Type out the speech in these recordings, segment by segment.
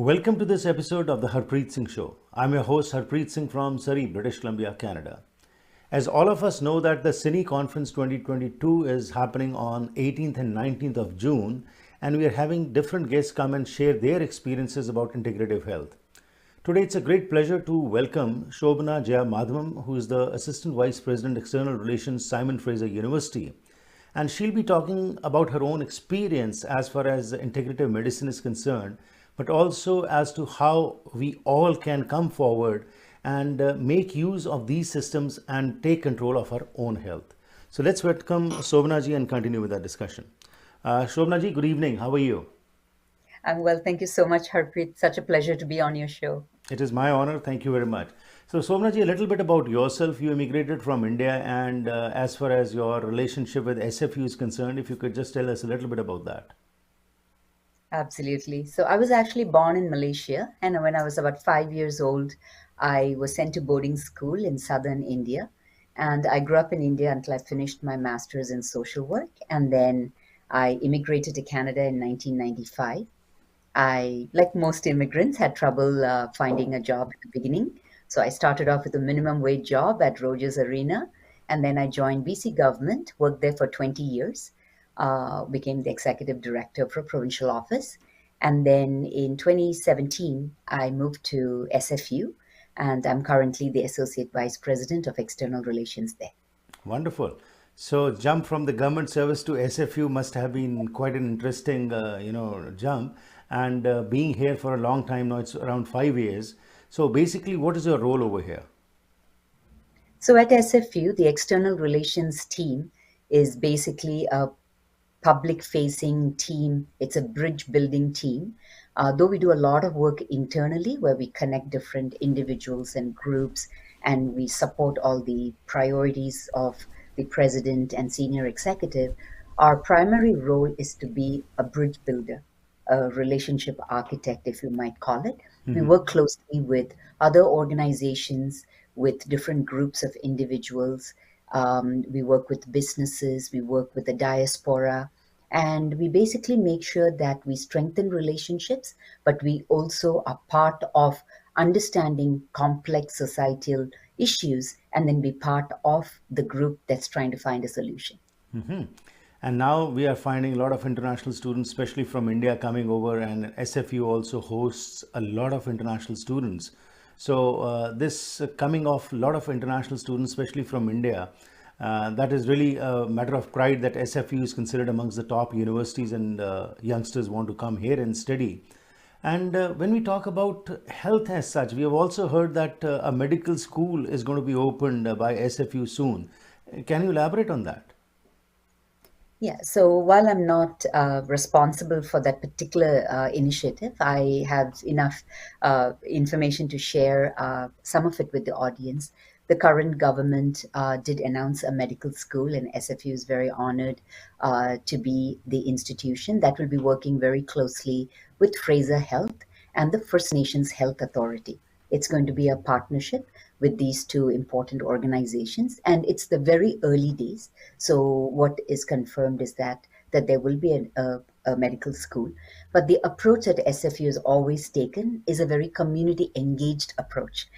Welcome to this episode of the Harpreet Singh Show. I'm your host Harpreet Singh from Surrey, British Columbia, Canada. As all of us know that the CINI Conference 2022 is happening on 18th and 19th of June, and we are having different guests come and share their experiences about integrative health. Today it's a great pleasure to welcome Sobhana Jaya Madhavan, who is the Assistant Vice President External Relations, Simon Fraser University. And she'll be talking about her own experience as far as integrative medicine is concerned, but also as to how we all can come forward and make use of these systems and take control of our own health. So let's welcome Sobhana ji and continue with our discussion. Sobhana ji, good evening. How are you? I'm well. Thank you so much, Harpreet. Such a pleasure to be on your show. It is my honor. Thank you very much. So, Sobhana ji, a little bit about yourself. You immigrated from India, and as far as your relationship with SFU is concerned, if you could just tell us a little bit about that. Absolutely. So I was actually born in Malaysia, and when I was about 5 years old, I was sent to boarding school in southern India. And I grew up in India until I finished my master's in social work. And then I immigrated to Canada in 1995. I, like most immigrants, had trouble finding a job at the beginning. So I started off with a minimum wage job at Rogers Arena, and then I joined BC government, worked there for 20 years, became the executive director for provincial office. And then in 2017, I moved to SFU, and I'm currently the associate vice president of external relations there. Wonderful. So, jump from the government service to SFU must have been quite an interesting, jump. And being here for a long time now, it's around 5 years. So, basically, what is your role over here? So at SFU, the external relations team is basically a public facing team. It's a bridge building team. Though we do a lot of work internally where we connect different individuals and groups and we support all the priorities of the president and senior executive, our primary role is to be a bridge builder, a relationship architect, if you might call it. We work closely with other organizations, with different groups of individuals. We work with businesses, we work with the diaspora, and we basically make sure that we strengthen relationships, but we also are part of understanding complex societal issues and then be part of the group that's trying to find a solution. And now we are finding a lot of international students, especially from India, coming over, and SFU also hosts a lot of international students. So, this coming of a lot of international students, especially from India, that is really a matter of pride that SFU is considered amongst the top universities, and youngsters want to come here and study. And when we talk about health as such, we have also heard that a medical school is going to be opened by SFU soon. Can you elaborate on that? Yeah, so while I'm not responsible for that particular initiative, I have enough information to share some of it with the audience. The current government did announce a medical school, and SFU is very honored to be the institution that will be working very closely with Fraser Health and the First Nations Health Authority. It's going to be a partnership with these two important organizations, and it's the very early days. So what is confirmed is that there will be a medical school, but the approach that SFU has always taken is a very community engaged approach.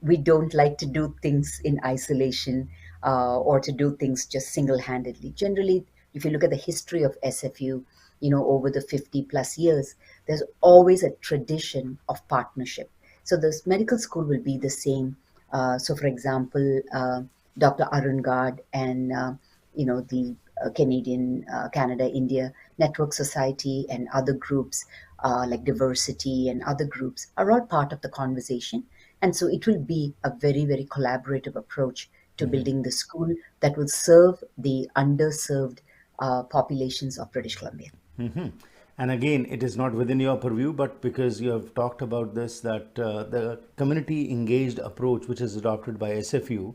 We don't like to do things in isolation or to do things just single handedly. Generally, if you look at the history of SFU, over the 50 plus years, there's always a tradition of partnership. So this medical school will be the same. So, for example, Dr. Arun Gard and the Canadian, Canada, India Network Society and other groups like diversity and other groups are all part of the conversation. And so it will be a very, very collaborative approach to building the school that will serve the underserved populations of British Columbia. And again, it is not within your purview, but because you have talked about this, that the community engaged approach which is adopted by SFU,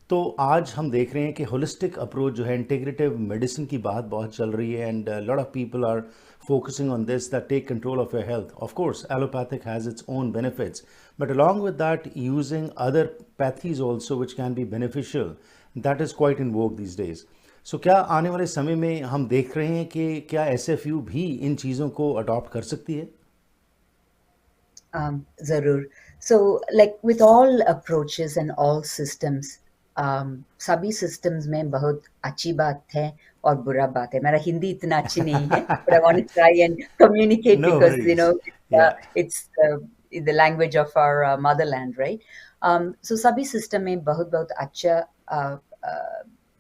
तो आज हम देख रहे हैं कि holistic approach जो है integrative medicine की बात बहुत चल रही है and lot of people are focusing on this that take control of your health. Of course, allopathic has its own benefits, but along with that, using other pathies also which can be beneficial, that is quite in vogue these days. सो क्या आने वाले समय में हम देख रहे हैं कि क्या एसएफयू भी इन चीज़ों को अडॉप्ट कर सकती है? ज़रूर. So, like with all approaches and all systems, सभी systems में बहुत अच्छी बात है और बुरा बात है. मेरा हिंदी इतना अच्छी नहीं है, but I want to try and communicate No because worries. Yeah. it's the language of our motherland, right? So सभी system में बहुत बहुत अच्छा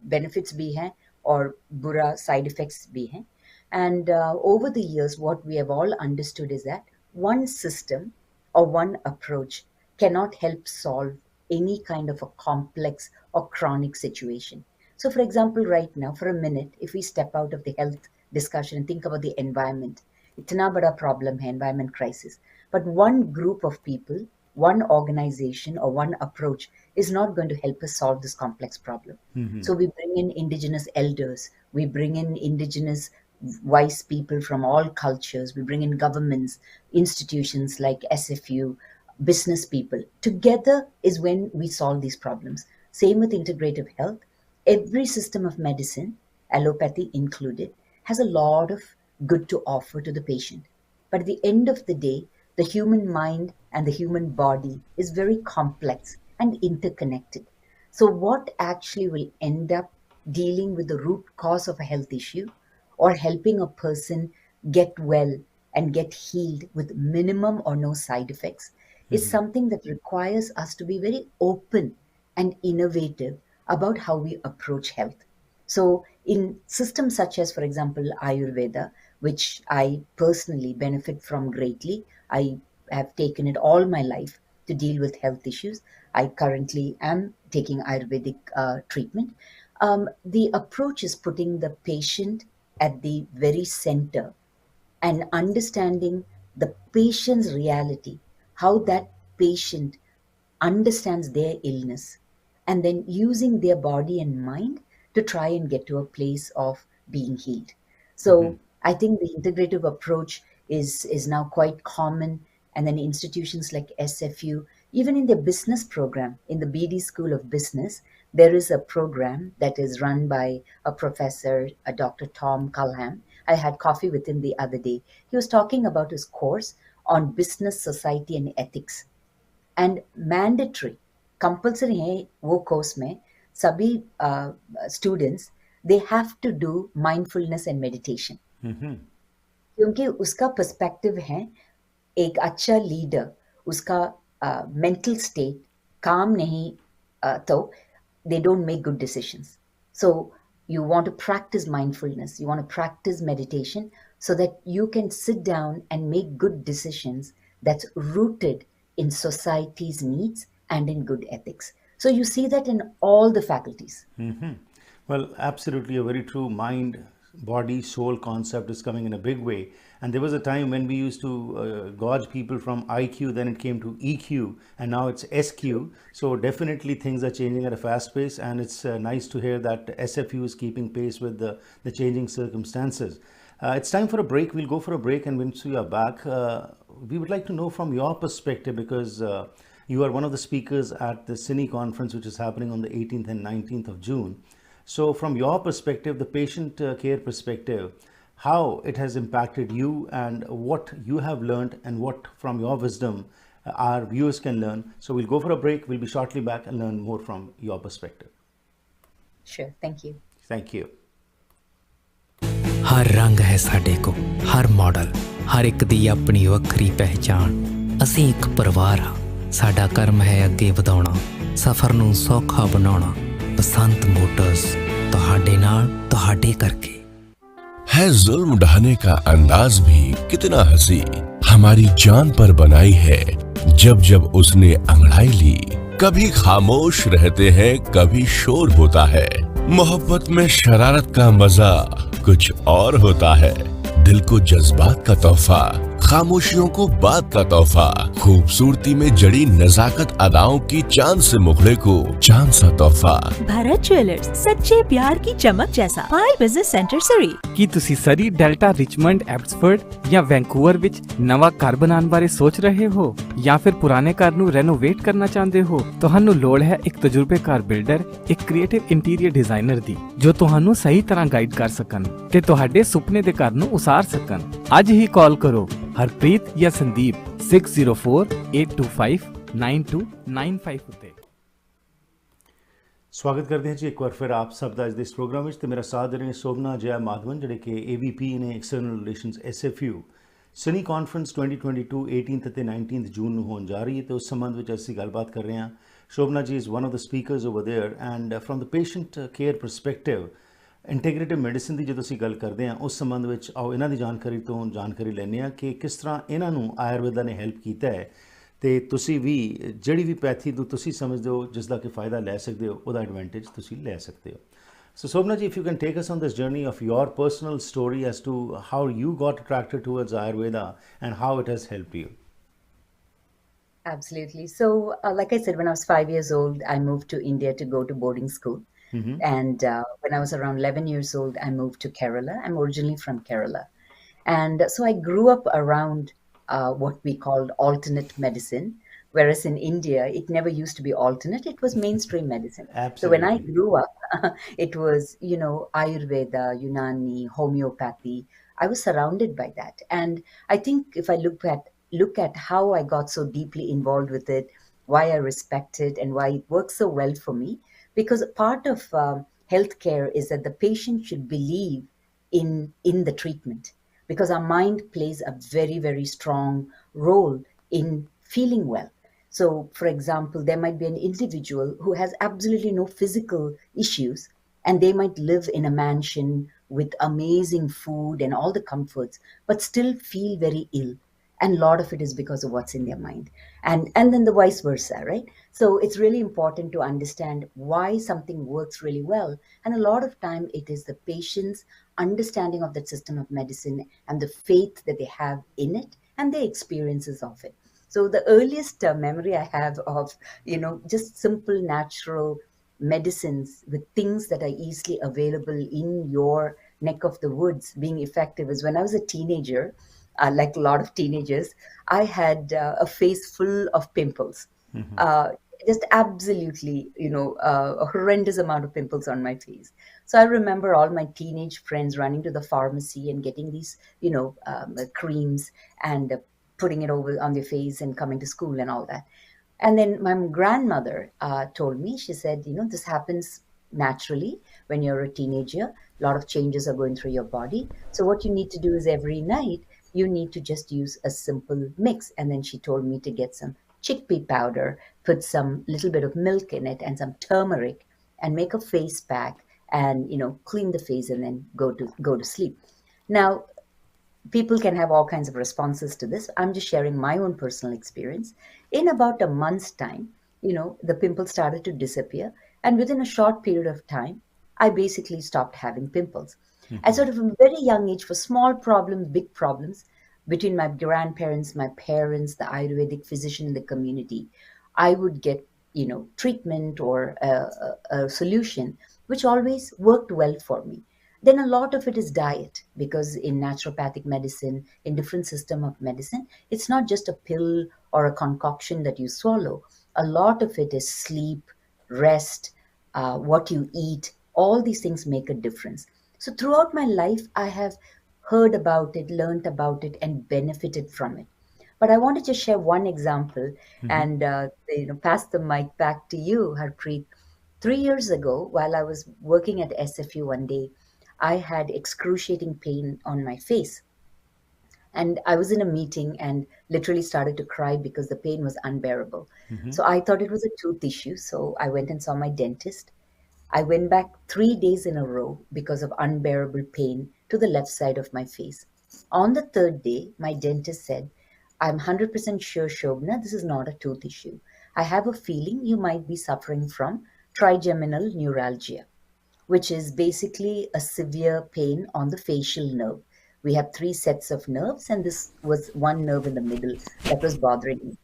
benefits भी हैं और बुरा side effects भी हैं. And over the years, what we have all understood is that one system or one approach cannot help solve any kind of a complex or chronic situation. So, for example, right now, for a minute, if we step out of the health discussion and think about the environment, itna bada problem hai, environment crisis. But one group of people, one organization, or one approach is not going to help us solve this complex problem. So we bring in indigenous elders, we bring in indigenous wise people from all cultures, we bring in governments, institutions like SFU, business people. Together is when we solve these problems. Same with integrative health. Every system of medicine, allopathy included, has a lot of good to offer to the patient. But at the end of the day, the human mind and the human body is very complex and interconnected. So, what actually will end up dealing with the root cause of a health issue or helping a person get well and get healed with minimum or no side effects is something that requires us to be very open and innovative about how we approach health. So, in systems such as, for example, Ayurveda, which I personally benefit from greatly, I have taken it all my life to deal with health issues. I currently am taking Ayurvedic treatment. The approach is putting the patient at the very center and understanding the patient's reality, how that patient understands their illness, and then using their body and mind to try and get to a place of being healed. So I think the integrative approach is now quite common, and then institutions like SFU, even in their business program, in the BD School of Business, there is a program that is run by a professor, a Dr. Tom Culham. I had coffee with him the other day. He was talking about his course on business, society, and ethics. And mandatory, compulsory है वो course में सभी students, they have to do mindfulness and meditation. क्योंकि उसका perspective है एक अच्छा leader, उसका mental state calm नहीं तो they don't make good decisions. So you want to practice mindfulness, you want to practice meditation so that you can sit down and make good decisions that's rooted in society's needs and in good ethics. So you see that in all the faculties. Well, absolutely a very true mind, body, soul concept is coming in a big way. And there was a time when we used to gauge people from IQ, then it came to EQ, and now it's SQ. So definitely things are changing at a fast pace, and it's nice to hear that SFU is keeping pace with the changing circumstances. It's time for a break. We'll go for a break, and once we are back, we would like to know from your perspective, because you are one of the speakers at the CINI conference, which is happening on the 18th and 19th of June. So from your perspective, the patient care perspective, how it has impacted you and what you have learned and what from your wisdom our viewers can learn. So we'll go for a break. We'll be shortly back and learn more from your perspective. Sure, thank you. Thank you. हर रंग है साडे को, हर model, हर एक दी अपनी वक्री पहचान। असीं एक परिवार हाँ, साडा कर्म है अगे वधाउणा, सफर नूं सौखा बनाउणा। बसंत मोटर्स, तुहाडे नाल, तुहाडे करके। है जुल्म ढाने का अंदाज भी कितना हंसी, हमारी जान पर बनाई है जब जब उसने अंगड़ाई ली। कभी खामोश रहते हैं, कभी शोर होता है। मोहब्बत में शरारत का मजा कुछ और होता है। दिल को जज्बात का तोहफा, खामोशियों को बात का तोहफा, खूबसूरती में जड़ी नजाकत अदाओं की चांद से मुखड़े को चांद सा तोहफा। भारत ज्वेलर्स, सच्चे प्यार की चमक जैसा। 5 बिजनेस सेंटर सरी। ਕੀ ਤੁਸੀਂ ਸਰੀ, ਡੈਲਟਾ, ਰਿਚਮੰਡ, ਐਬਸਫੋਰਡ ਜਾਂ ਵੈਂਕੂਵਰ ਵਿੱਚ ਨਵਾਂ ਘਰ ਬਣਾਉਣ ਬਾਰੇ ਸੋਚ ਰਹੇ ਹੋ ਜਾਂ ਫਿਰ ਪੁਰਾਣੇ ਘਰ ਨੂੰ ਰੈਨੋਵੇਟ ਕਰਨਾ ਚਾਹੁੰਦੇ ਹੋ? ਤੁਹਾਨੂੰ ਲੋੜ ਹੈ ਇੱਕ ਤਜਰਬੇਕਾਰ ਬਿਲਡਰ, ਇੱਕ ਕ੍ਰੀਏਟਿਵ ਇੰਟੀਰੀਅਰ ਡਿਜ਼ਾਈਨਰ ਦੀ, ਜੋ ਤੁਹਾਨੂੰ ਸਹੀ ਤਰ੍ਹਾਂ ਗਾਈਡ ਕਰ ਸਕਣ ਤੇ ਤੁਹਾਡੇ ਸੁਪਨੇ ਦੇ ਘਰ ਨੂੰ ਉਸਾਰ ਸਕਣ। ਅੱਜ ਹੀ ਕਾਲ ਕਰੋ ਹਰਪ੍ਰੀਤ ਜਾਂ ਸੰਦੀਪ 6048259295 ਉੱਤੇ। ਸਵਾਗਤ ਕਰਦੇ ਹਾਂ ਜੀ ਇੱਕ ਵਾਰ ਫਿਰ ਆਪ ਸਭ ਦਾ ਅੱਜ ਦੇ ਇਸ ਪ੍ਰੋਗਰਾਮ ਵਿੱਚ। ਤੇ ਮੇਰਾ ਸਾਥ ਦੇ ਰਹੇ ਸੋਭਨਾ, ਜया, ਮਾਧਵਨ, ਜਿਹੜੇ ਕਿ AVP ਨੇ, ਐਕਸਟਰਨਲ ਰਿਲੇਸ਼ਨਸ SFU ਸਿਨੀ ਕਾਨਫਰੰਸ 2022 18th ਅਤੇ 19th ਜੂਨ ਨੂੰ ਹੋਣ ਜਾ ਰਹੀ ਹੈ। ਤੇ ਉਸ ਸੰਬੰਧ ਵਿੱਚ ਅਸੀਂ ਗੱਲਬਾਤ ਕਰ ਰਹੇ ਹਾਂ। Sobhana ji is one of the speakers over there, and from the patient care perspective, integrative medicine ਦੀ ਜਦੋਂ ਅਸੀਂ ਗੱਲ ਕਰਦੇ ਹਾਂ ਉਸ ਸੰਬੰਧ ਵਿੱਚ ਆਓ ਇਹਨਾਂ ਦੀ ਜਾਣਕਾਰੀ ਤੋਂ ਜਾਣਕਾਰੀ ਲੈਂਦੇ ਹਾਂ ਕਿ ਕਿਸ ਤਰ੍ਹਾਂ ਇਹਨਾਂ ਨੂੰ ਆਯੁਰਵੇਦਾ ਨੇ ਹੈਲਪ ਕੀਤਾ ਹੈ ਤੇ ਤੁਸੀਂ ਵੀ ਜਿਹੜੀ ਵੀ ਪੈਥੀ ਨੂੰ ਤੁਸੀਂ ਸਮਝਦੇ ਹੋ ਜਿਸ ਦਾ ਕਿ ਫਾਇਦਾ ਲੈ ਸਕਦੇ ਹੋ ਉਹਦਾ ਐਡਵਾਂਟੇਜ ਤੁਸੀਂ ਲੈ ਸਕਦੇ ਹੋ। So Sobhana ji, if you can take us on this journey of your personal story as to how you got attracted towards Ayurveda and how it has helped you. Absolutely. So, like I said, when I was 5 years old, I moved to India to go to boarding school. And when I was around 11 years old, I moved to Kerala. I'm originally from Kerala. And so I grew up around what we called alternate medicine, whereas in India, it never used to be alternate. It was mainstream medicine. Absolutely. So when I grew up, it was, Ayurveda, Unani, homeopathy. I was surrounded by that. And I think if I look at how I got so deeply involved with it, why I respect it, and why it works so well for me, because part of healthcare is that the patient should believe in the treatment, because our mind plays a very, very strong role in feeling well. So, for example, there might be an individual who has absolutely no physical issues, and they might live in a mansion with amazing food and all the comforts, but still feel very ill. And a lot of it is because of what's in their mind. And then the vice versa, right? So it's really important to understand why something works really well. And a lot of time it is the patient's understanding of that system of medicine and the faith that they have in it and the experiences of it. So the earliest memory I have of, just simple natural medicines with things that are easily available in your neck of the woods being effective is when I was a teenager. Like a lot of teenagers, I had a face full of pimples. Just absolutely, a horrendous amount of pimples on my face. So I remember all my teenage friends running to the pharmacy and getting these, creams and putting it over on their face and coming to school and all that. And then my grandmother told me, she said, this happens naturally when you're a teenager. A lot of changes are going through your body. So what you need to do is every night, you need to just use a simple mix. And then she told me to get some chickpea powder, put some little bit of milk in it and some turmeric, and make a face pack and, clean the face and then go to sleep. Now, people can have all kinds of responses to this. I'm just sharing my own personal experience. In about a month's time, the pimples started to disappear. And within a short period of time, I basically stopped having pimples. At sort of a very young age, for small problems, big problems, between my grandparents, my parents, the Ayurvedic physician in the community, I would get, treatment or a solution, which always worked well for me. Then a lot of it is diet, because in naturopathic medicine, in different system of medicine, it's not just a pill or a concoction that you swallow. A lot of it is sleep, rest, what you eat. All these things make a difference. So throughout my life, I have heard about it, learned about it, and benefited from it. But I want to just share one example and pass the mic back to you, Harpreet. 3 years ago, while I was working at SFU one day, I had excruciating pain on my face. And I was in a meeting and literally started to cry because the pain was unbearable. So I thought it was a tooth issue. So I went and saw my dentist. I went back 3 days in a row because of unbearable pain to the left side of my face. On the third day, my dentist said, I'm 100% sure, Sobhana, this is not a tooth issue. I have a feeling you might be suffering from trigeminal neuralgia, which is basically a severe pain on the facial nerve. We have 3 sets of nerves, and this was one nerve in the middle that was bothering me.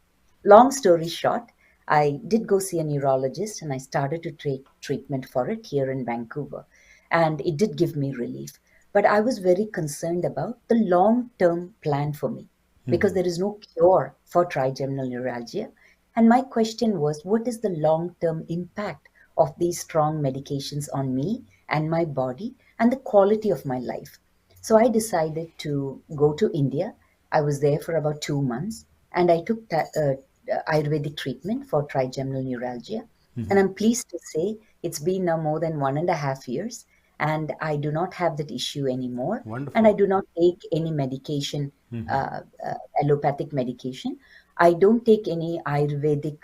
Long story short, I did go see a neurologist and I started to take treatment for it here in Vancouver. And it did give me relief. But I was very concerned about the long-term plan for me, because there is no cure for trigeminal neuralgia. And my question was, what is the long-term impact of these strong medications on me and my body and the quality of my life? So I decided to go to India. I was there for about 2 months. and I took Ayurvedic treatment for trigeminal neuralgia. And I'm pleased to say it's been now more than 1.5 years, and I do not have that issue anymore. And I Wonderful. do not take any medication, allopathic medication. I don't take any Ayurvedic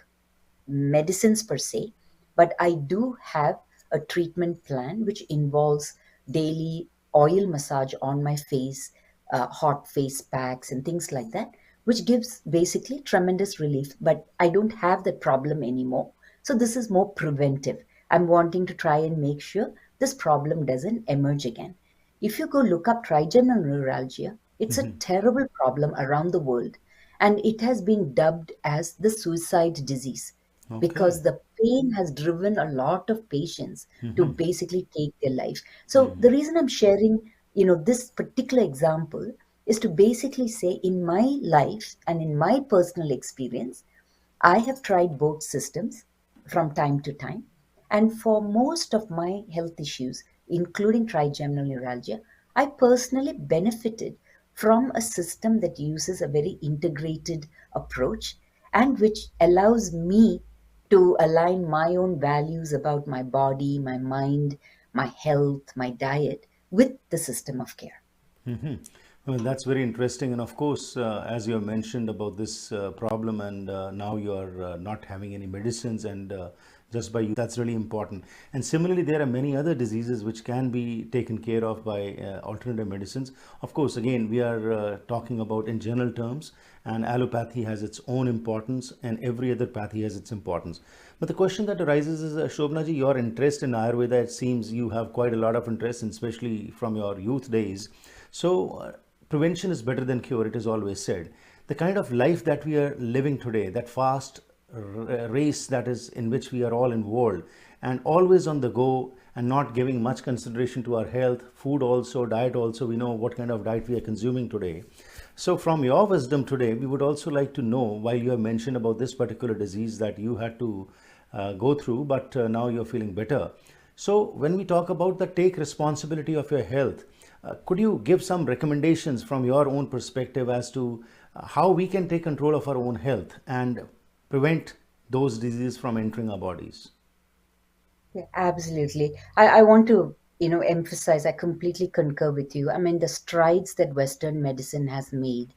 medicines per se, but I do have a treatment plan which involves daily oil massage on my face, hot face packs, and things like that, which gives basically tremendous relief. But I don't have that problem anymore. So this is more preventive. I'm wanting to try and make sure this problem doesn't emerge again. If you go look up trigeminal neuralgia, it's a terrible problem around the world, and it has been dubbed as the suicide disease Okay. because the pain has driven a lot of patients to basically take their life. So the reason I'm sharing, this particular example is to basically say in my life and in my personal experience, I have tried both systems from time to time. And for most of my health issues, including trigeminal neuralgia, I personally benefited from a system that uses a very integrated approach and which allows me to align my own values about my body, my mind, my health, my diet with the system of care. Well, that's very interesting. And of course, as you have mentioned about this problem, and now you are not having any medicines, and just by you, that's really important. And similarly, there are many other diseases which can be taken care of by alternative medicines. Of course, again, we are talking about in general terms, and allopathy has its own importance, and every other pathy has its importance. But the question that arises is, Shobhana ji, your interest in Ayurveda, it seems you have quite a lot of interest, and especially from your youth days. So, prevention is better than cure, it is always said. The kind of life that we are living today, that fast race that is in which we are all involved, and always on the go, and not giving much consideration to our health, food also, diet also, we know what kind of diet we are consuming today. So from your wisdom today, we would also like to know, while you have mentioned about this particular disease that you had to go through, but now you're feeling better. So when we talk about the take responsibility of your health, could you give some recommendations from your own perspective as to how we can take control of our own health and prevent those diseases from entering our bodies? Yeah, absolutely. I want to, emphasize, I completely concur with you. I mean, the strides that Western medicine has made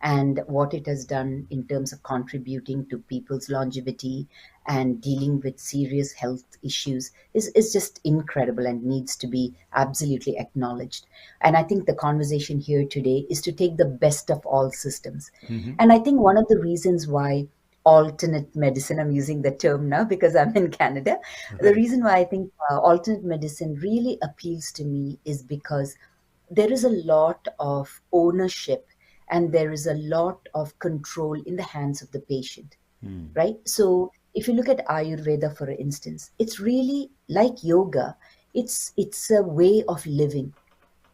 and what it has done in terms of contributing to people's longevity and dealing with serious health issues is just incredible and needs to be absolutely acknowledged. And I think the conversation here today is to take the best of all systems. And I think one of the reasons why alternate medicine, I'm using the term now because I'm in Canada. The Right. reason why I think alternate medicine really appeals to me is because there is a lot of ownership and there is a lot of control in the hands of the patient, right? So if you look at Ayurveda, for instance, it's really like yoga. It's a way of living.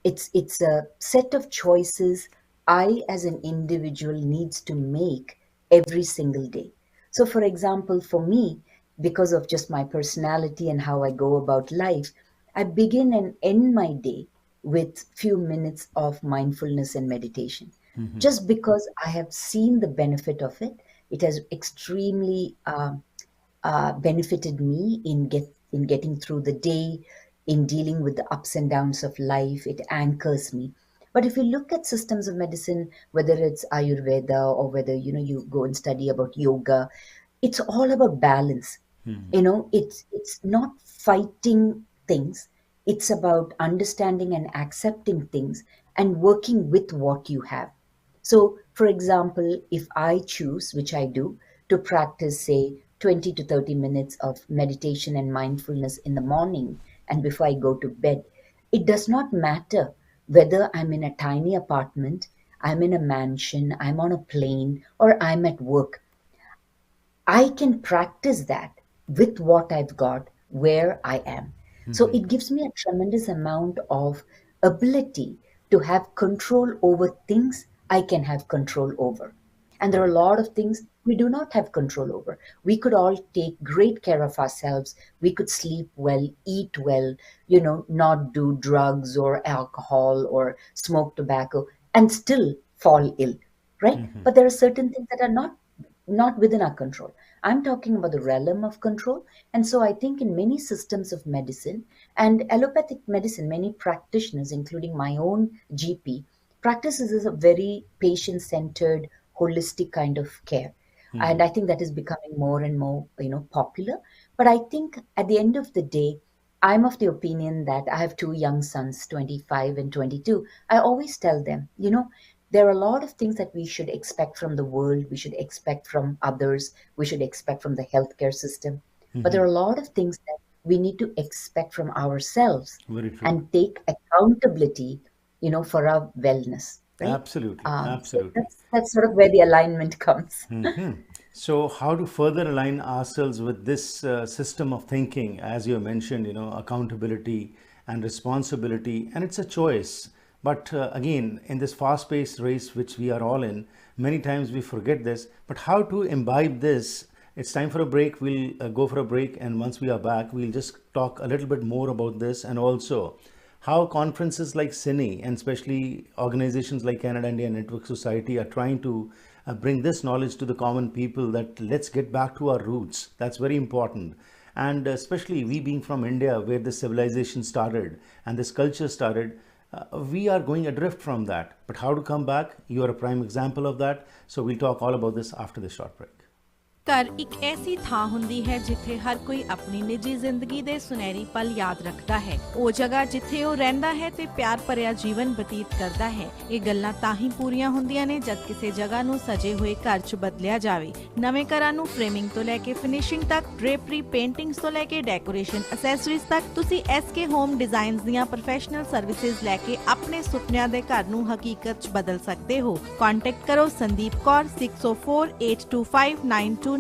It's a set of choices I as an individual needs to make every single day. So for example, for me, because of just my personality and how I go about life, I begin and end my day with few minutes of mindfulness and meditation. Just because I have seen the benefit of it, it has extremely benefited me in getting through the day, in dealing with the ups and downs of life. It anchors me. But if you look at systems of medicine, whether it's Ayurveda or whether you go and study about yoga, it's all about balance. It's not fighting things. It's about understanding and accepting things and working with what you have. So, for example, if I choose, which I do, to practice, say, 20 to 30 minutes of meditation and mindfulness in the morning and before I go to bed, it does not matter whether I'm in a tiny apartment, I'm in a mansion, I'm on a plane, or I'm at work. I can practice that with what I've got where I am. So it gives me a tremendous amount of ability to have control over things I can have control over. And there are a Right. lot of things we do not have control over. We could all take great care of ourselves. We could sleep well, eat well, not do drugs or alcohol or smoke tobacco and still fall ill. right? But there are certain things that are not within our control. I'm talking about the realm of control. And so I think in many systems of medicine and allopathic medicine, many practitioners, including my own GP, practices a very patient-centered, holistic kind of care. And I think that is becoming more and more, popular. But I think at the end of the day, I'm of the opinion that I have two young sons, 25 and 22. I always tell them, there are a lot of things that we should expect from the world, we should expect from others, we should expect from the healthcare system. But there are a lot of things that we need to expect from ourselves Very true. and take accountability, for our wellness. Right? Absolutely. So Absolutely. that's sort of where the alignment comes. So how to further align ourselves with this system of thinking, as you mentioned, accountability and responsibility, and it's a choice. But again, in this fast-paced race which we are all in, many times we forget this. But how to imbibe this? It's time for a break. We'll go for a break, and once we are back, we'll just talk a little bit more about this, and also how conferences like CINI and especially organizations like Canada India Network Society are trying to bring this knowledge to the common people, that let's get back to our roots. That's very important. And especially we being from India, where this civilization started and this culture started, we are going adrift from that. But how to come back? You are a prime example of that. So we'll talk all about this after the short break. ਘਰ ਇੱਕ ਐਸੀ ਥਾਂ ਹੁੰਦੀ ਹੈ ਜਿੱਥੇ ਹਰ ਕੋਈ ਆਪਣੀ ਨਿੱਜੀ ਜ਼ਿੰਦਗੀ ਦੇ ਸੁਨਹਿਰੀ ਪਲ ਯਾਦ ਰੱਖਦਾ ਹੈ। ਉਹ ਜਗ੍ਹਾ ਜਿੱਥੇ ਉਹ ਰਹਿੰਦਾ ਹੈ ਤੇ ਪਿਆਰ ਭਰਿਆ ਜੀਵਨ ਬਤੀਤ ਕਰਦਾ ਹੈ। ਇਹ ਗੱਲਾਂ ਤਾਂ ਹੀ ਪੂਰੀਆਂ ਹੁੰਦੀਆਂ ਨੇ ਜਦ ਕਿਸੇ ਜਗ੍ਹਾ ਨੂੰ ਸਜੇ ਹੋਏ ਘਰ 'ਚ ਬਦਲਿਆ ਜਾਵੇ। ਨਵੇਂ ਘਰਾਂ ਨੂੰ ਫਰੇਮਿੰਗ ਤੋਂ ਲੈ ਕੇ ਫਿਨਿਸ਼ਿੰਗ ਤੱਕ, ਡ੍ਰੇਪਰੀ, ਪੇਂਟਿੰਗਸ ਤੋਂ ਲੈ ਕੇ ਡੈਕੋਰੇਸ਼ਨ ਅਸੈਸਰੀਜ਼ ਤੱਕ, ਤੁਸੀਂ SK ਹੋਮ ਡਿਜ਼ਾਈਨਸ ਦੀਆਂ ਪ੍ਰੋਫੈਸ਼ਨਲ ਸਰਵਿਸਿਜ਼ ਲੈ ਕੇ ਆਪਣੇ ਸੁਪਨਿਆਂ ਦੇ ਘਰ ਨੂੰ ਹਕੀਕਤ 'ਚ ਬਦਲ ਸਕਦੇ ਹੋ। ਕੰਟੈਕਟ ਕਰੋ ਸੰਦੀਪ ਕੌਰ 6048259295।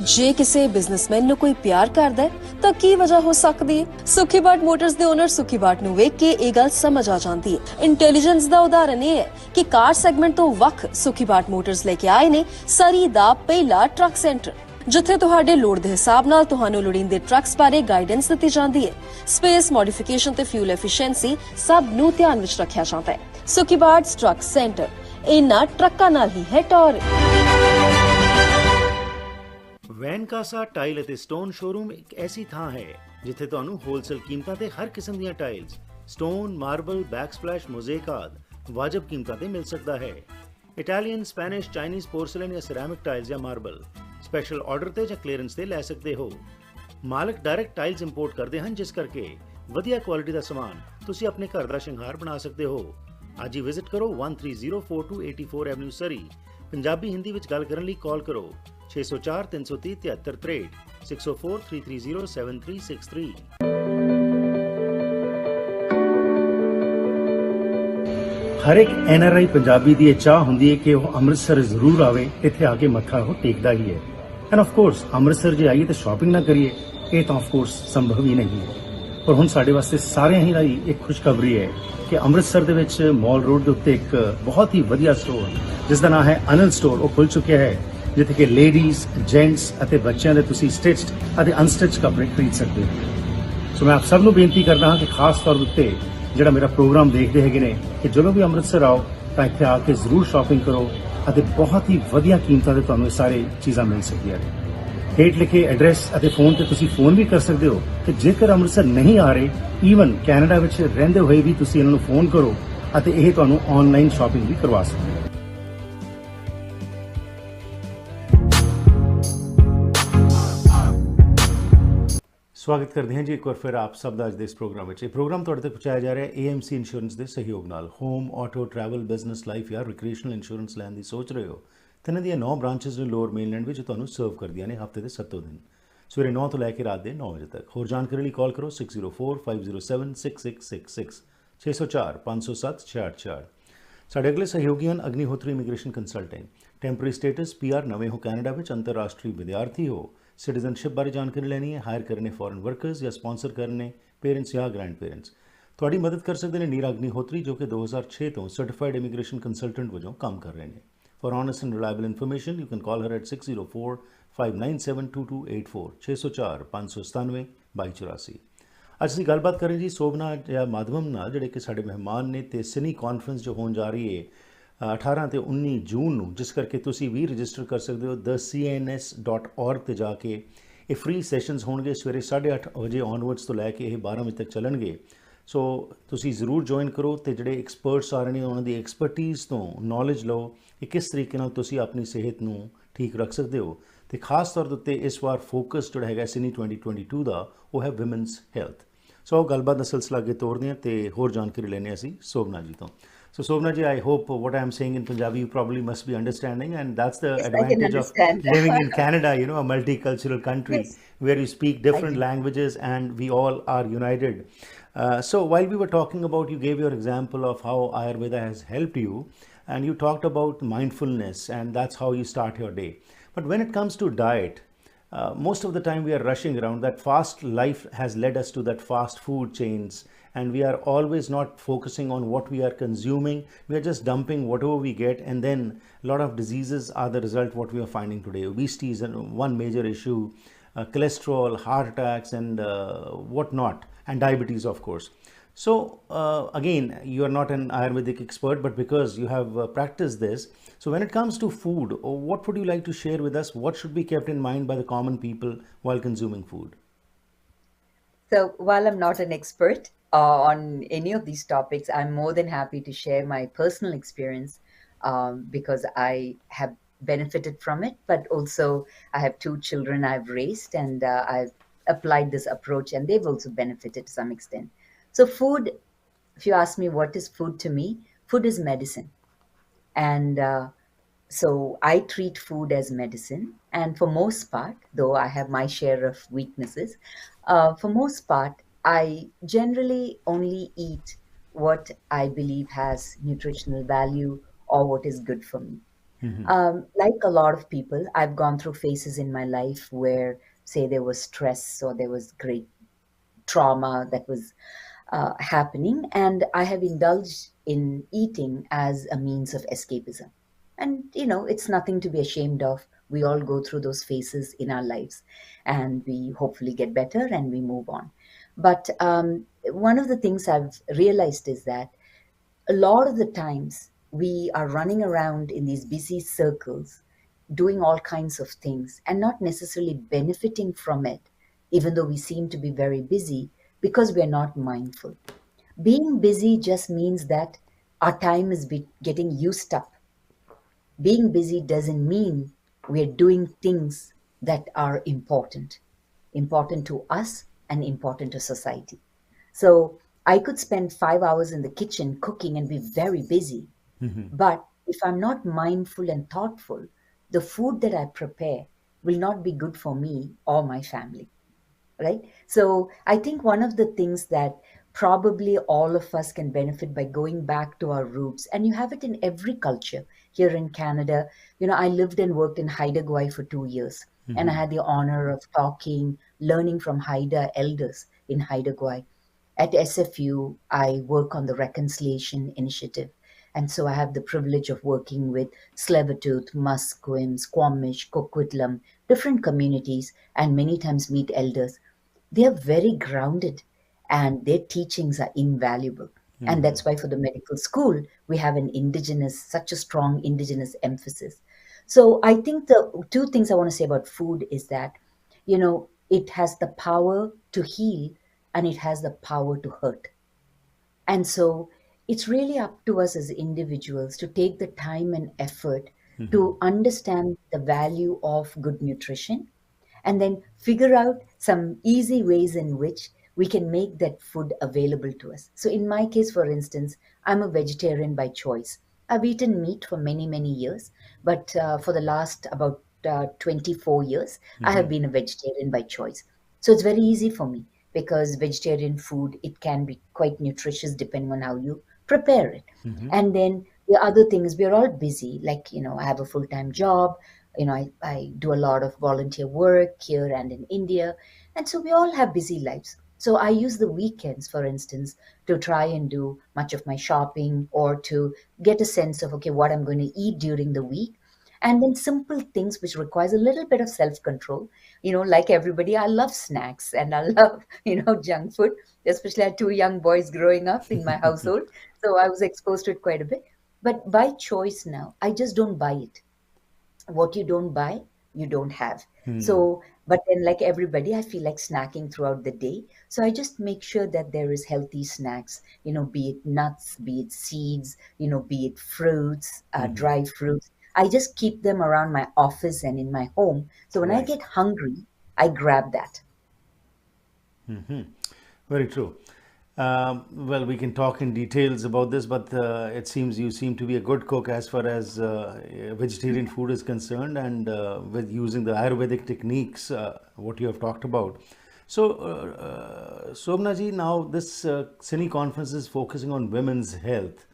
ਜੇ ਕਿਸੇ ਬਿਜ਼ਨਸਮੈਨ ਨੂੰ ਕੋਈ ਪਿਆਰ ਕਰਦਾ ਹੈ ਤਾਂ ਕੀ ਵਜ੍ਹਾ ਹੋ ਸਕਦੀ ਹੈ? ਸੁਖੀ ਬਾਟ ਮੋਟਰਸ ਦੇ ਓਨਰ ਸੁਖੀ ਬਾਟ ਨੂੰ ਵੇਖ ਕੇ ਇਹ ਗੱਲ ਸਮਝ ਆ ਜਾਂਦੀ ਹੈ। ਇੰਟੈਲੀਜੈਂਸ ਦਾ ਉਦਾਹਰਨ ਇਹ ਹੈ ਕਿ ਕਾਰ ਸੈਗਮੈਂਟ ਤੋਂ ਵੱਖ ਸੁਖੀ ਬਾਟ ਮੋਟਰਸ ਲੈ ਕੇ ਆਏ ਨੇ ਸਰੀ ਦਾ ਪਹਿਲਾ ਟਰੱਕ ਸੈਂਟਰ, ਜਿੱਥੇ ਤੁਹਾਡੇ ਲੋੜ ਦੇ ਹਿਸਾਬ ਨਾਲ ਤੁਹਾਨੂੰ ਲੋੜੀਂਦੇ ਟਰੱਕਸ ਬਾਰੇ ਗਾਈਡੈਂਸ ਦਿੱਤੀ ਜਾਂਦੀ ਹੈ। ਸਪੇਸ, ਮੋਡੀਫਿਕੇਸ਼ਨ ਤੇ ਫਿਊਲ ਐਫੀਸ਼ੀਐਂਸੀ ਸਭ ਨੂੰ ਧਿਆਨ ਵਿੱਚ ਰੱਖਿਆ ਜਾਂਦਾ ਹੈ। ਸੁਖੀ ਬਾਟ ਟਰੱਕ ਸੈਂਟਰ ਇਹਨਾਂ ਟਰੱਕਾਂ ਨਾਲ ਹੀ ਹੈ ਟੌਰ। ਵੈਨਕਾਸਾ ਟਾਈਲ ਅਤੇ ਸਟੋਨ ਸ਼ੋਰੂਮ ਇੱਕ ਐਸੀ ਥਾਂ ਹੈ ਜਿੱਥੇ ਤੁਹਾਨੂੰ ਹੋਲਸੇਲ ਕੀਮਤਾਂ ਤੇ ਹਰ ਕਿਸਮ ਦੀਆਂ ਟਾਈਲਸ, ਸਟੋਨ, ਮਾਰਬਲ, ਬੈਕਸਪਲੈਸ਼, ਮੋਜ਼ੇਕ ਆਦਿ ਵਾਜਬ ਕੀਮਤਾਂ ਤੇ ਮਿਲ ਸਕਦਾ ਹੈ। ਇਟਾਲੀਅਨ, ਸਪੈਨਿਸ਼, ਚਾਈਨੀਜ਼ ਪੋਰਸਲਨ ਜਾਂ ਸਿਰੈਮਿਕ ਟਾਈਲਸ ਜਾਂ ਮਾਰਬਲ ਸਪੈਸ਼ਲ ਆਰਡਰ ਤੇ ਜਾਂ ਕਲੀਅਰੈਂਸ ਤੇ ਲੈ ਸਕਦੇ ਹੋ। ਮਾਲਕ ਡਾਇਰੈਕਟ ਟਾਈਲਸ ਇੰਪੋਰਟ ਕਰਦੇ ਹਨ, ਜਿਸ ਕਰਕੇ ਵਧੀਆ ਕੁਆਲਿਟੀ ਦਾ ਸਮਾਨ ਤੁਸੀਂ ਆਪਣੇ ਘਰ ਦਾ ਸ਼ਿੰਗਾਰ ਬਣਾ ਸਕਦੇ ਹੋ। ਅੱਜ ਹੀ ਵਿਜ਼ਿਟ ਕਰੋ 130428 ਐਵਨਿਊ ਸਰੀ। ਪੰਜਾਬੀ ਹਿੰਦੀ ਵਿੱਚ ਗੱਲ ਕਰਨ ਲਈ ਕਾਲ ਕਰੋ 604 330 7363 604 330 7363। ਹਰ ਇੱਕ NRI ਪੰਜਾਬੀ ਦੀ ਇਹ ਚਾਹ ਹੁੰਦੀ ਹੈ ਕਿ ਉਹ ਅੰਮ੍ਰਿਤਸਰ ਜ਼ਰੂਰ ਆਵੇ, ਇੱਥੇ ਆ ਕੇ ਮੱਥਾ ਉਹ ਟੇਕਦਾ ਹੀ ਹੈ। ਐਂਡ ਆਫ ਕੋਰਸ ਅੰਮ੍ਰਿਤਸਰ ਜੇ ਆਈਏ ਤਾਂ ਸ਼ਾਪਿੰਗ ਨਾ ਕਰੀਏ, ਇਹ ਤਾਂ ਆਫ ਕੋਰਸ ਸੰਭਵ ਹੀ ਨਹੀਂ ਹੈ। ਪਰ ਹੁਣ ਸਾਡੇ ਵਾਸਤੇ ਸਾਰਿਆਂ ਹੀ ਲਈ ਇੱਕ ਖੁਸ਼ਖਬਰੀ ਹੈ ਕਿ ਅੰਮ੍ਰਿਤਸਰ ਦੇ ਵਿੱਚ ਮਾਲ ਰੋਡ ਦੇ ਉੱਤੇ ਇੱਕ ਬਹੁਤ ਹੀ ਵਧੀਆ ਸਟੋਰ ਜਿਸ ਦਾ ਨਾਮ ਹੈ ਅਨਿਲ ਸਟੋਰ, ਉਹ ਖੁੱਲ ਚੁੱਕਿਆ ਹੈ, ਜਿੱਥੇ ਕਿ ਲੇਡੀਜ਼, ਜੈਂਟਸ ਅਤੇ ਬੱਚਿਆਂ ਦੇ ਤੁਸੀਂ ਸਟਿਚਡ ਅਤੇ ਅਨਸਟਿਚਡ ਕੱਪੜੇ ਖਰੀਦ ਸਕਦੇ ਹੋ। ਸੋ ਮੈਂ ਆਪ ਸਭ ਨੂੰ ਬੇਨਤੀ ਕਰਦਾ ਹਾਂ ਕਿ ਖਾਸ ਤੌਰ ਉੱਤੇ ਜਿਹੜਾ ਮੇਰਾ ਪ੍ਰੋਗਰਾਮ ਦੇਖਦੇ ਹੈਗੇ ਨੇ ਕਿ ਜਦੋਂ ਵੀ ਅੰਮ੍ਰਿਤਸਰ ਆਓ ਤਾਂ ਇੱਥੇ ਆ ਕੇ ਜ਼ਰੂਰ ਸ਼ਾਪਿੰਗ ਕਰੋ ਅਤੇ ਬਹੁਤ ਹੀ ਵਧੀਆ ਕੀਮਤਾਂ ਤੇ ਤੁਹਾਨੂੰ ਇਹ ਸਾਰੇ ਚੀਜ਼ਾਂ ਮਿਲ ਸਕਦੀਆਂ ਨੇ। ਹੇਠ ਲਿਖੇ ਐਡਰੈਸ ਅਤੇ ਫੋਨ ਤੇ ਤੁਸੀਂ ਫੋਨ ਵੀ ਕਰ ਸਕਦੇ ਹੋ ਕਿ ਜੇਕਰ ਅੰਮ੍ਰਿਤਸਰ ਨਹੀਂ ਆ ਰਹੇ, ਈਵਨ ਕੈਨੇਡਾ ਵਿੱਚ ਰਹਿੰਦੇ ਹੋਏ ਵੀ ਤੁਸੀਂ ਇਹਨਾਂ ਨੂੰ ਫੋਨ ਕਰੋ ਅਤੇ ਇਹ ਤੁਹਾਨੂੰ ਆਨਲਾਈਨ ਸ਼ਾਪਿੰਗ ਵੀ ਕਰਵਾ ਸਕਦੇ ਹੋ। ਸਵਾਗਤ ਕਰਦੇ ਹਾਂ ਜੀ ਇੱਕ ਵਾਰ ਫਿਰ ਆਪ ਸਭ ਦਾ ਅੱਜ ਦੇ ਇਸ ਪ੍ਰੋਗਰਾਮ ਵਿੱਚ। ਇਹ ਪ੍ਰੋਗਰਾਮ ਤੁਹਾਡੇ ਤੱਕ ਪਹੁੰਚਾਇਆ ਜਾ ਰਿਹਾ ਹੈ AMC ਇੰਸ਼ੋਰੈਂਸ ਦੇ ਸਹਿਯੋਗ ਨਾਲ। Home, auto, travel, business, life ਜਾਂ ਰਿਕ੍ਰੀਏਸ਼ਨਲ ਇੰਸ਼ੋਰੈਂਸ ਲੈਣ ਦੀ ਸੋਚ ਰਹੇ ਹੋ ਤਾਂ ਇਹਨਾਂ ਦੀਆਂ 9 ਬ੍ਰਾਂਚਿਸ ਨੇ ਲੋਅਰ ਮੇਨਲੈਂਡ ਵਿੱਚ ਤੁਹਾਨੂੰ ਸਰਵ ਕਰਦੀਆਂ ਨੇ ਹਫ਼ਤੇ ਦੇ 7 ਦਿਨ, ਸਵੇਰੇ 9 ਤੋਂ ਲੈ ਕੇ ਰਾਤ ਦੇ 9 ਵਜੇ ਤੱਕ। ਹੋਰ ਜਾਣਕਾਰੀ ਲਈ ਕਾਲ ਕਰੋ 6045076666 604 507 6666। ਸਾਡੇ ਅਗਲੇ ਸਹਿਯੋਗੀ ਹਨ Agnihotri immigration consultant. Temporary status PR, ਨਵੇਂ ਹੋ ਕੈਨੇਡਾ ਵਿੱਚ, ਅੰਤਰਰਾਸ਼ਟਰੀ ਵਿਦਿਆਰਥੀ ਹੋ, ਸਿਟੀਜ਼ਨਸ਼ਿਪ ਬਾਰੇ ਜਾਣਕਾਰੀ ਲੈਣੀ ਹੈ, ਹਾਇਰ ਕਰਨੇ ਫੋਰਨ ਵਰਕਰਸ ਜਾਂ ਸਪਾਂਸਰ ਕਰਨੇ ਪੇਰੈਂਟਸ ਜਾਂ ਗ੍ਰੈਂਡ ਪੇਰੈਂਟਸ, ਤੁਹਾਡੀ ਮਦਦ ਕਰ ਸਕਦੇ ਨੇ ਨੀਰਾ ਅਗਨੀਹੋਤਰੀ, ਜੋ ਕਿ 2006 ਤੋਂ ਸਰਟੀਫਾਈਡ ਇਮੀਗ੍ਰੇਸ਼ਨ ਕੰਸਲਟੈਂਟ ਵਜੋਂ ਕੰਮ ਕਰ ਰਹੇ ਨੇ। For honest and reliable information, you can call her at 6045972284 604 597 2284। ਅੱਜ ਅਸੀਂ ਗੱਲਬਾਤ ਕਰਾਂਗੇ ਜੀ ਸੋਭਨਾ ਜਾਂ ਮਾਧਵਨ ਨਾਲ, ਜਿਹੜੇ ਕਿ ਸਾਡੇ ਮਹਿਮਾਨ ਨੇ ਤੇ ਸਿਨੀ ਕਾਨਫਰੰਸ ਜੋ ਹੋਣ ਜਾ ਰਹੀ ਹੈ 18 ਤੇ 19 ਜੂਨ ਨੂੰ, ਜਿਸ ਕਰਕੇ ਤੁਸੀਂ ਵੀ ਰਜਿਸਟਰ ਕਰ ਸਕਦੇ ਹੋ thecins.org ਤੇ ਜਾ ਕੇ। ਇਹ ਫ੍ਰੀ ਸੈਸ਼ਨਸ ਹੋਣਗੇ ਸਵੇਰੇ 8:30 ਵਜੇ ਔਨਵਰਡਸ ਤੋਂ ਲੈ ਕੇ ਇਹ 12 ਵਜੇ ਤੱਕ ਚੱਲਣਗੇ। ਸੋ ਤੁਸੀਂ ਜ਼ਰੂਰ ਜੁਆਇਨ ਕਰੋ ਅਤੇ ਜਿਹੜੇ ਐਕਸਪਰਟਸ ਆ ਰਹੇ ਨੇ ਉਹਨਾਂ ਦੀ ਐਕਸਪਰਟੀਜ਼ ਤੋਂ ਨੌਲੇਜ ਲਓ ਕਿ ਕਿਸ ਤਰੀਕੇ ਨਾਲ ਤੁਸੀਂ ਆਪਣੀ ਸਿਹਤ ਨੂੰ ਠੀਕ ਰੱਖ ਸਕਦੇ ਹੋ। ਅਤੇ ਖਾਸ ਤੌਰ ਦੇ ਉੱਤੇ ਇਸ ਵਾਰ ਫੋਕਸ ਜਿਹੜਾ ਹੈਗਾ ਸਿਨੀ 2022 ਦਾ ਉਹ ਹੈ ਵਿਮਨਸ ਹੈਲਥ। ਸੋ ਗੱਲਬਾਤ ਦਾ ਸਿਲਸਿਲਾ ਅੱਗੇ ਤੋਰਦੇ ਹਾਂ ਅਤੇ ਹੋਰ ਜਾਣਕਾਰੀ ਲੈਂਦੇ ਹਾਂ ਅਸੀਂ ਸੋਭਨਾ ਜੀ ਤੋਂ। So Sobhana ji, I hope what I'm saying in Punjabi you probably must be understanding, and that's the Yes, I can advantage of understand. living in Canada, you know, a multicultural country Yes, where you speak I different do. languages and we all are united. So while we were talking about, you gave your example of how Ayurveda has helped you, and you talked about mindfulness, and that's how you start your day. But when it comes to diet, most of the time we are rushing around. That fast life has led us to that fast food chains, and we are always not focusing on what we are consuming. We are just dumping whatever we get, and then a lot of diseases are the result. What we are finding today, obesity is one major issue, cholesterol, heart attacks, and whatnot, and diabetes, of course. So again, you are not an Ayurvedic expert, but because you have practiced this, so when it comes to food, what would you like to share with us? What should be kept in mind by the common people while consuming food? So while I'm not an expert on any of these topics, I'm more than happy to share my personal experience because I have benefited from it, but also I have two children I've raised and I've applied this approach and they've also benefited to some extent. So food, if you ask me what is food to me, food is medicine. And so I treat food as medicine. And for most part, though I have my share of weaknesses, for most part, I generally only eat what I believe has nutritional value or what is good for me. Like a lot of people, I've gone through phases in my life where, say, there was stress or there was great trauma that was happening, and I have indulged in eating as a means of escapism. And, you know, it's nothing to be ashamed of. We all go through those phases in our lives, and we hopefully get better and we move on. But one of the things I've realized is that a lot of the times we are running around in these busy circles doing all kinds of things and not necessarily benefiting from it, even though we seem to be very busy because we are not mindful. Being busy just means that our time is getting used up. Being busy doesn't mean we're doing things that are important to us and important to society. So I could spend 5 hours in the kitchen cooking and be very busy. But if I'm not mindful and thoughtful, the food that I prepare will not be good for me or my family. Right? So I think one of the things that probably all of us can benefit by going back to our roots, and you have it in every culture here in Canada. You know, I lived and worked in Haida Gwaii for 2 years, and I had the honor of learning from Haida elders in Haida Gwaii. At SFU, I work on the Reconciliation Initiative. And so I have the privilege of working with Tsleil-Waututh, Musqueam, Squamish, Coquitlam, different communities, and many times meet elders. They are very grounded and their teachings are invaluable. And that's why for the medical school, we have such a strong indigenous emphasis. So I think the two things I want to say about food is that, you know, it has the power to heal and it has the power to hurt. And so it's really up to us as individuals to take the time and effort to understand the value of good nutrition and then figure out some easy ways in which we can make that food available to us. So in my case, for instance, I'm a vegetarian by choice. I've eaten meat for many, many years, but for the last about 24 years, I have been a vegetarian by choice. So it's very easy for me because vegetarian food, it can be quite nutritious depending on how you prepare it. And then the other thing is we're all busy. Like, you know, I have a full-time job. You know, I do a lot of volunteer work here and in India. And so we all have busy lives. So I use the weekends, for instance, to try and do much of my shopping or to get a sense of, okay, what I'm going to eat during the week. And then simple things which requires a little bit of self-control. You know, like everybody, I love snacks and I love, you know, junk food, especially I had two young boys growing up in my household. So I was exposed to it quite a bit. But by choice now, I just don't buy it. What you don't buy, you don't have. So, but then, like everybody, I feel like snacking throughout the day. So I just make sure that there is healthy snacks, be it nuts, be it seeds, be it fruits, dry fruits. I just keep them around my office and in my home. So when I Right. get hungry, I grab that. Very true. Well, we can talk in details about this, but it seems you seem to be a good cook as far as vegetarian food is concerned, and with using the Ayurvedic techniques, what you have talked about. So, Sobhana ji, now this CINI conference is focusing on women's health.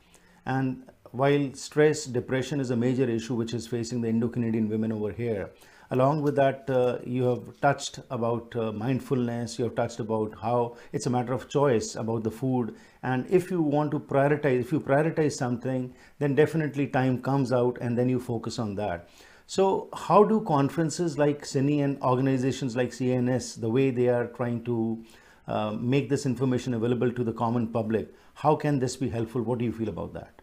And while stress, depression is a major issue which is facing the Indo-Canadian women over here, along with that, you have touched about mindfulness, you have touched about how it's a matter of choice about the food. And if you want to prioritize, if you prioritize something, then definitely time comes out and then you focus on that. So how do conferences like CINI and organizations like CINS, the way they are trying to make this information available to the common public, how can this be helpful? What do you feel about that?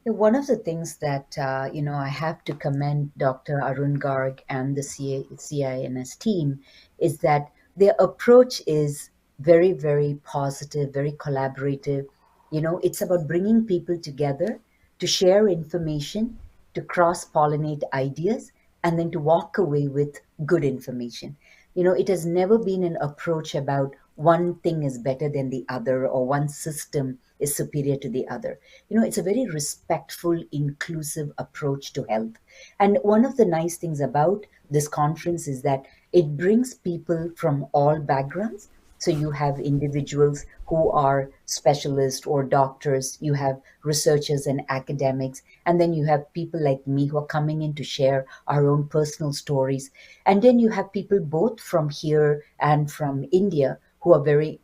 One of the things that I have to commend Dr. Arun Garg and the CINS team is that their approach is very, very positive, very collaborative. It's about bringing people together to share information, to cross pollinate ideas, and then to walk away with good information. It has never been an approach about one thing is better than the other or one system is superior to the other. It's a very respectful, inclusive approach to health. And one of the nice things about this conference is that it brings people from all backgrounds. So you have individuals who are specialists or doctors, you have researchers and academics, and then you have people like me who are coming in to share our own personal stories. And then you have people both from here and from India who are very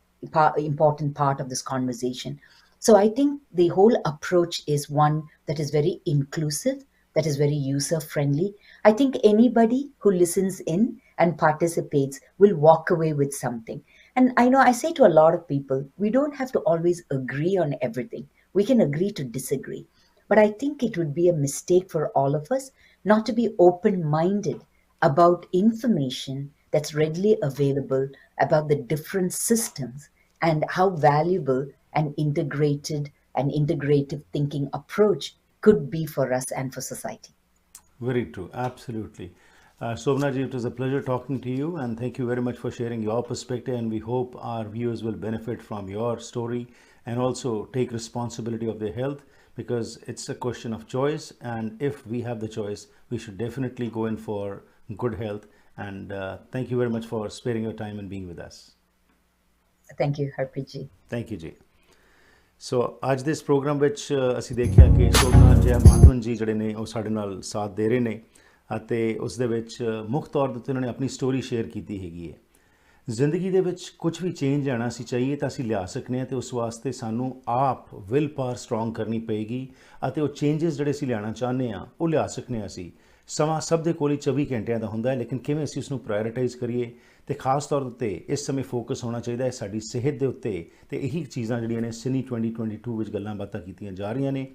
important part of this conversation. So I think the whole approach is one that is very inclusive, that is very user friendly. I think anybody who listens in and participates will walk away with something. And I know I say to a lot of people, we don't have to always agree on everything. We can agree to disagree. But I think it would be a mistake for all of us not to be open minded about information that's readily available about the different systems and how valuable an integrated and integrative thinking approach could be for us and for society. Very true, absolutely. Sobhana ji, it was a pleasure talking to you, and thank you very much for sharing your perspective. And we hope our viewers will benefit from your story and also take responsibility of their health, because it's a question of choice. And if we have the choice, we should definitely go in for good health. And thank you very much for sparing your time and being with us. Thank you, Harpreet ji. Thank you ਜੀ। ਸੋ ਅੱਜ ਦੇ ਇਸ programme ਵਿੱਚ ਅਸੀਂ ਦੇਖਿਆ ਕਿ ਸੋਭਨਾ ਜੈ ਮਾਧਵਨ ਜੀ ਜਿਹੜੇ ਨੇ ਉਹ ਸਾਡੇ ਨਾਲ ਸਾਥ ਦੇ ਰਹੇ ਨੇ, ਅਤੇ ਉਸ ਦੇ ਵਿੱਚ ਮੁੱਖ ਤੌਰ ਦੇ ਉੱਤੇ ਉਹਨਾਂ ਨੇ ਆਪਣੀ ਸਟੋਰੀ ਸ਼ੇਅਰ ਕੀਤੀ ਹੈਗੀ ਹੈ। ਜ਼ਿੰਦਗੀ ਦੇ ਵਿੱਚ ਕੁਝ ਵੀ ਚੇਂਜ ਆਉਣਾ ਅਸੀਂ ਚਾਹੀਏ ਤਾਂ ਅਸੀਂ ਲਿਆ ਸਕਨੇ ਹਾਂ, ਅਤੇ ਉਸ ਵਾਸਤੇ ਸਾਨੂੰ ਆਪ ਵਿਲ ਪਾਵਰ ਸਟਰੋਂਗ ਕਰਨੀ ਪਏਗੀ, ਅਤੇ ਉਹ ਚੇਂਜਸ ਜਿਹੜੇ ਅਸੀਂ ਲਿਆਉਣਾ ਚਾਹੁੰਦੇ ਹਾਂ ਉਹ ਲਿਆ ਸਕਨੇ ਹਾਂ ਅਸੀਂ। ਸਮਾਂ ਸਭ ਦੇ ਕੋਲ ਹੀ 24 ਘੰਟਿਆਂ ਦਾ ਹੁੰਦਾ ਹੈ, ਲੇਕਿਨ ਕਿਵੇਂ ਅਸੀਂ ਉਸ ਨੂੰ ਪ੍ਰਾਇਓਰਟਾਈਜ਼ ਕਰੀਏ, ਤੇ ਖਾਸ ਤੌਰ ਉੱਤੇ ਇਸ ਸਮੇਂ ਫੋਕਸ ਹੋਣਾ ਚਾਹੀਦਾ ਹੈ ਸਾਡੀ ਸਿਹਤ ਦੇ ਉੱਤੇ। ਤੇ ਇਹੀ ਚੀਜ਼ਾਂ ਜਿਹੜੀਆਂ ਨੇ CINI 2022 ਵਿੱਚ ਗੱਲਾਂ ਬਾਤਾਂ ਕੀਤੀਆਂ ਜਾ ਰਹੀਆਂ ਨੇ,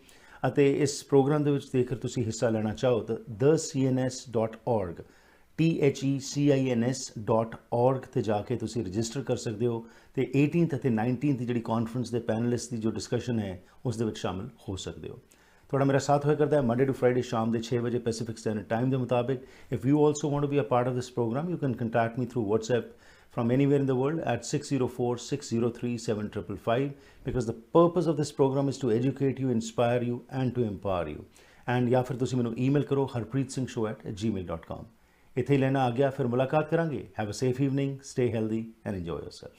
ਅਤੇ ਇਸ ਪ੍ਰੋਗਰਾਮ ਦੇ ਵਿੱਚ ਜੇਕਰ ਤੁਸੀਂ ਹਿੱਸਾ ਲੈਣਾ ਚਾਹੋ ਤਾਂ thecins.org thecins.org ਤੇ ਜਾ ਕੇ ਤੁਸੀਂ ਰਜਿਸਟਰ ਕਰ ਸਕਦੇ ਹੋ, ਤੇ 18th ਅਤੇ 19th ਜਿਹੜੀ ਕਾਨਫਰੰਸ ਦੇ ਪੈਨਲਿਸਟ ਦੀ ਜੋ ਡਿਸਕਸ਼ਨ ਹੈ ਉਸ ਦੇ ਵਿੱਚ ਸ਼ਾਮਿਲ ਹੋ ਸਕਦੇ ਹੋ। थोड़ा मेरा साथ होया करता है मंडे टू फ्राइडे शाम के 6 बजे पैसिफिक स्टैंडर्ड टाइम के मुताबिक। If you also want to be a part of this program, you can contact me through WhatsApp from anywhere in the world at 604-603-7555, because the purpose of this program is to educate you, inspire you and to empower you. And या फिर तुसी मैनू email करो harpreetsingh@gmail.com। इत्थे ही लेना आ गया, फिर मुलाकात करांगे। Have a safe evening, stay healthy and enjoy yourself.